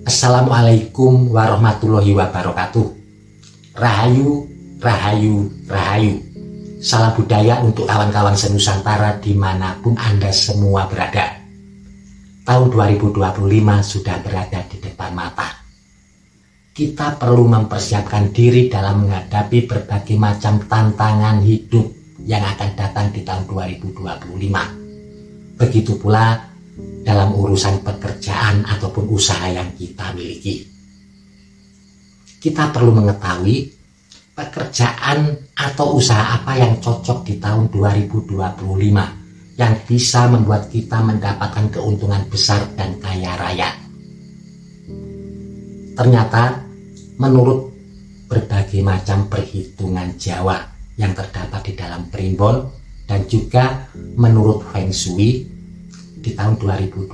Assalamualaikum warahmatullahi wabarakatuh. Rahayu, rahayu, rahayu. Salam budaya untuk kawan-kawan senusantara dimanapun Anda semua berada. Tahun 2025 sudah berada di depan mata. Kita perlu mempersiapkan diri dalam menghadapi berbagai macam tantangan hidup yang akan datang di tahun 2025. Begitu pula dalam urusan pekerjaan ataupun usaha yang kita miliki. Kita perlu mengetahui pekerjaan atau usaha apa yang cocok di tahun 2025 yang bisa membuat kita mendapatkan keuntungan besar dan kaya raya. Ternyata menurut berbagai macam perhitungan Jawa yang terdapat di dalam primbon dan juga menurut Feng Shui, di tahun 2025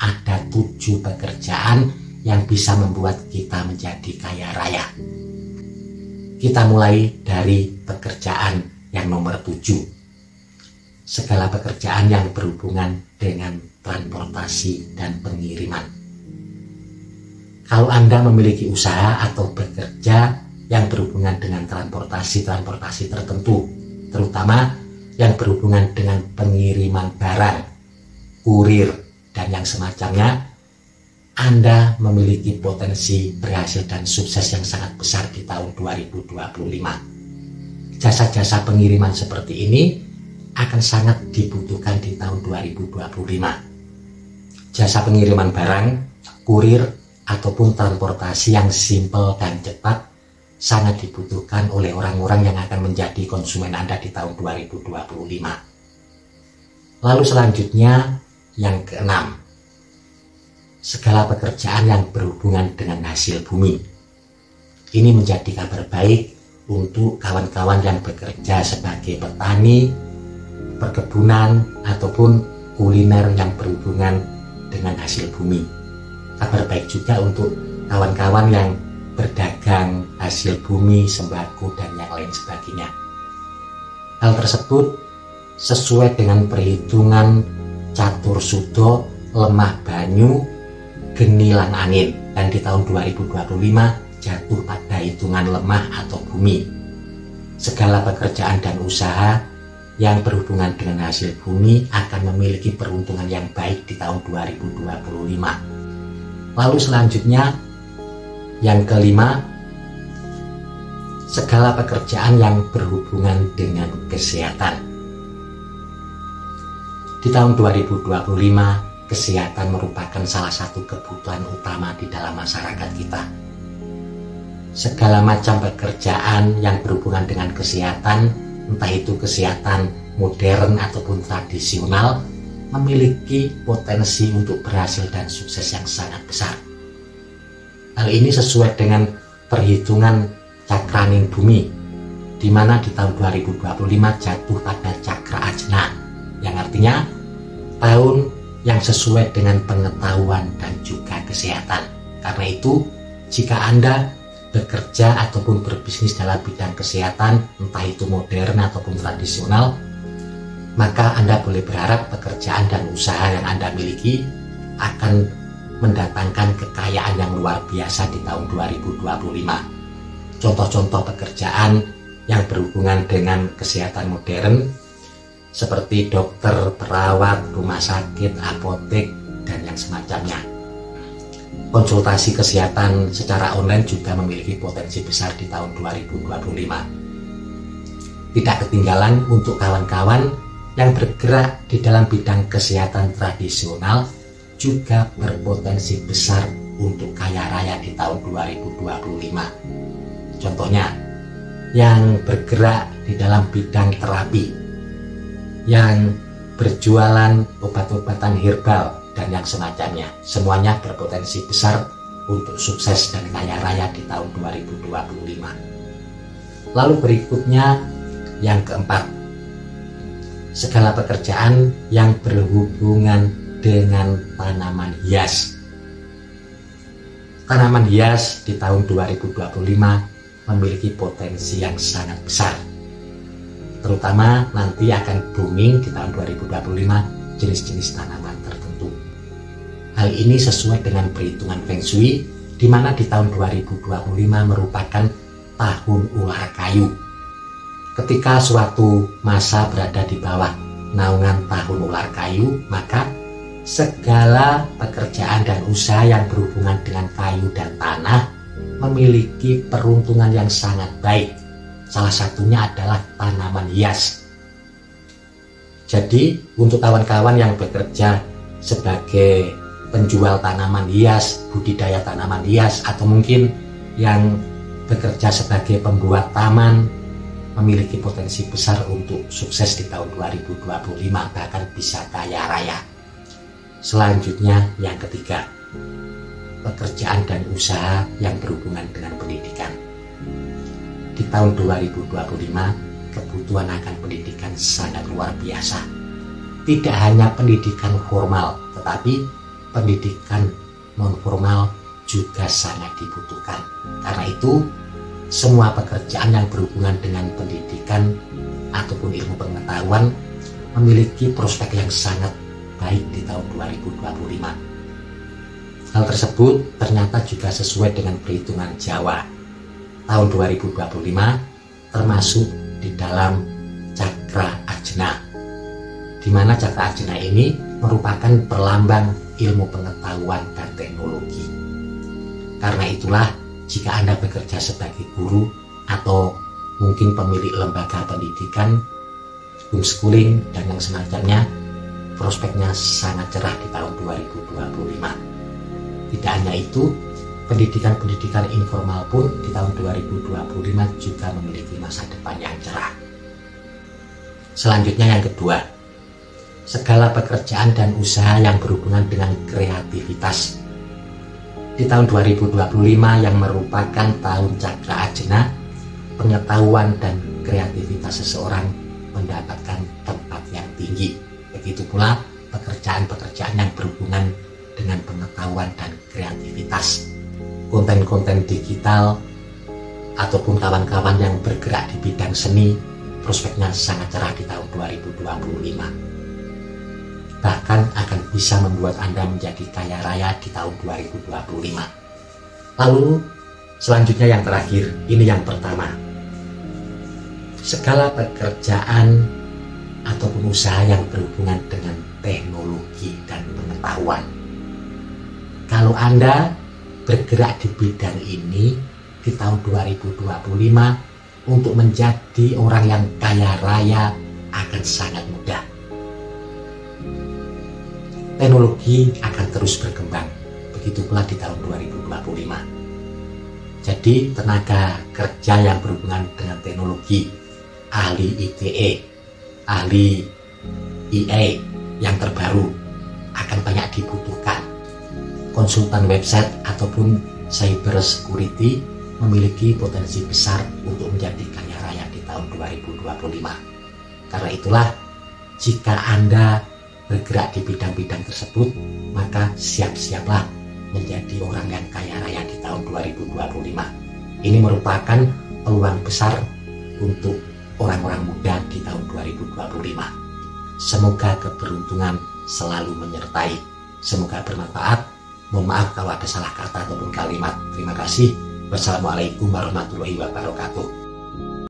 ada 7 pekerjaan yang bisa membuat kita menjadi kaya raya. Kita mulai dari pekerjaan yang nomor 7. Segala pekerjaan yang berhubungan dengan transportasi dan pengiriman. Kalau Anda memiliki usaha atau bekerja yang berhubungan dengan transportasi tertentu, terutama yang berhubungan dengan pengiriman barang, kurir, dan yang semacamnya, Anda memiliki potensi berhasil dan sukses yang sangat besar di tahun 2025. Jasa-jasa pengiriman seperti ini akan sangat dibutuhkan di tahun 2025. Jasa pengiriman barang, kurir, ataupun transportasi yang simpel dan cepat sangat dibutuhkan oleh orang-orang yang akan menjadi konsumen Anda di tahun 2025. Lalu selanjutnya, yang keenam, segala pekerjaan yang berhubungan dengan hasil bumi. Ini menjadi kabar baik untuk kawan-kawan yang bekerja sebagai petani, perkebunan, ataupun kuliner yang berhubungan dengan hasil bumi. Kabar baik juga untuk kawan-kawan yang berdagang hasil bumi, sembako, dan yang lain sebagainya. Hal tersebut sesuai dengan perhitungan catur sudo, lemah banyu, geni lan angin, dan di tahun 2025 jatuh pada hitungan lemah atau bumi. Segala pekerjaan dan usaha yang berhubungan dengan hasil bumi akan memiliki peruntungan yang baik di tahun 2025. Lalu selanjutnya yang kelima, segala pekerjaan yang berhubungan dengan kesehatan. Di tahun 2025, kesehatan merupakan salah satu kebutuhan utama di dalam masyarakat kita. Segala macam pekerjaan yang berhubungan dengan kesehatan, entah itu kesehatan modern ataupun tradisional, memiliki potensi untuk berhasil dan sukses yang sangat besar. Hal ini sesuai dengan perhitungan cakraning bumi, di mana di tahun 2025 jatuh pada cakra ajna, yang artinya tahun yang sesuai dengan pengetahuan dan juga kesehatan. Karena itu, jika Anda bekerja ataupun berbisnis dalam bidang kesehatan, entah itu modern ataupun tradisional, maka Anda boleh berharap pekerjaan dan usaha yang Anda miliki akan mendatangkan kekayaan yang luar biasa di tahun 2025. Contoh-contoh pekerjaan yang berhubungan dengan kesehatan modern seperti dokter, perawat, rumah sakit, apotek, dan yang semacamnya. Konsultasi kesehatan secara online juga memiliki potensi besar di tahun 2025. Tidak ketinggalan untuk kawan-kawan yang bergerak di dalam bidang kesehatan tradisional juga berpotensi besar untuk kaya raya di tahun 2025. Contohnya, yang bergerak di dalam bidang terapi, yang berjualan obat-obatan herbal, dan yang semacamnya. Semuanya berpotensi besar untuk sukses dan kaya raya di tahun 2025. Lalu berikutnya yang keempat, segala pekerjaan yang berhubungan dengan tanaman hias. Tanaman hias di tahun 2025 memiliki potensi yang sangat besar. Terutama nanti akan booming di tahun 2025 jenis-jenis tanaman tertentu. Hal Hal ini sesuai dengan perhitungan Feng Shui, di mana di tahun 2025 merupakan tahun ular kayu. Ketika suatu masa berada di bawah naungan tahun ular kayu, maka segala pekerjaan dan usaha yang berhubungan dengan kayu dan tanah memiliki peruntungan yang sangat baik. Salah satunya adalah tanaman hias. Jadi untuk kawan-kawan yang bekerja sebagai penjual tanaman hias, budidaya tanaman hias, atau mungkin yang bekerja sebagai pembuat taman, memiliki potensi besar untuk sukses di tahun 2025, bahkan bisa kaya raya. Selanjutnya yang ketiga, pekerjaan dan usaha yang berhubungan dengan pendidikan. Di tahun 2025, kebutuhan akan pendidikan sangat luar biasa. Tidak hanya pendidikan formal, tetapi pendidikan non-formal juga sangat dibutuhkan. Karena itu, semua pekerjaan yang berhubungan dengan pendidikan ataupun ilmu pengetahuan memiliki prospek yang sangat baik di tahun 2025. Hal tersebut ternyata juga sesuai dengan perhitungan Jawa. Tahun 2025 termasuk di dalam Cakra Ajna, di mana Cakra Ajna ini merupakan perlambang ilmu pengetahuan dan teknologi. Karena itulah, jika Anda bekerja sebagai guru atau mungkin pemilik lembaga pendidikan, homeschooling, dan yang semacamnya, prospeknya sangat cerah di tahun 2025. Tidak hanya itu, pendidikan-pendidikan informal pun di tahun 2025 juga memiliki masa depan yang cerah. Selanjutnya yang kedua, segala pekerjaan dan usaha yang berhubungan dengan kreativitas. Di tahun 2025 yang merupakan tahun Cakra Ajna, pengetahuan dan kreativitas seseorang mendapatkan tempat yang tinggi. Begitu pula pekerjaan-pekerjaan yang berhubungan dengan pengetahuan dan kreativitas. Konten-konten digital ataupun kawan-kawan yang bergerak di bidang seni, prospeknya sangat cerah di tahun 2025. Bahkan akan bisa membuat Anda menjadi kaya raya di tahun 2025. Lalu selanjutnya yang terakhir, ini yang pertama. Segala pekerjaan ataupun usaha yang berhubungan dengan teknologi dan pengetahuan. Kalau Anda bergerak di bidang ini di tahun 2025, untuk menjadi orang yang kaya raya akan sangat mudah. Teknologi akan terus berkembang, begitu pula di tahun 2025. Jadi tenaga kerja yang berhubungan dengan teknologi, ahli ITE, ahli IA yang terbaru akan banyak dibutuhkan. Konsultan website ataupun cyber security memiliki potensi besar untuk menjadi kaya raya di tahun 2025. Karena itulah, jika Anda bergerak di bidang-bidang tersebut, maka siap-siaplah menjadi orang yang kaya raya di tahun 2025. Ini merupakan peluang besar untuk orang-orang muda di tahun 2025. Semoga keberuntungan selalu menyertai. Semoga bermanfaat. Mohon maaf kalau ada salah kata ataupun kalimat. Terima kasih. Wassalamualaikum warahmatullahi wabarakatuh.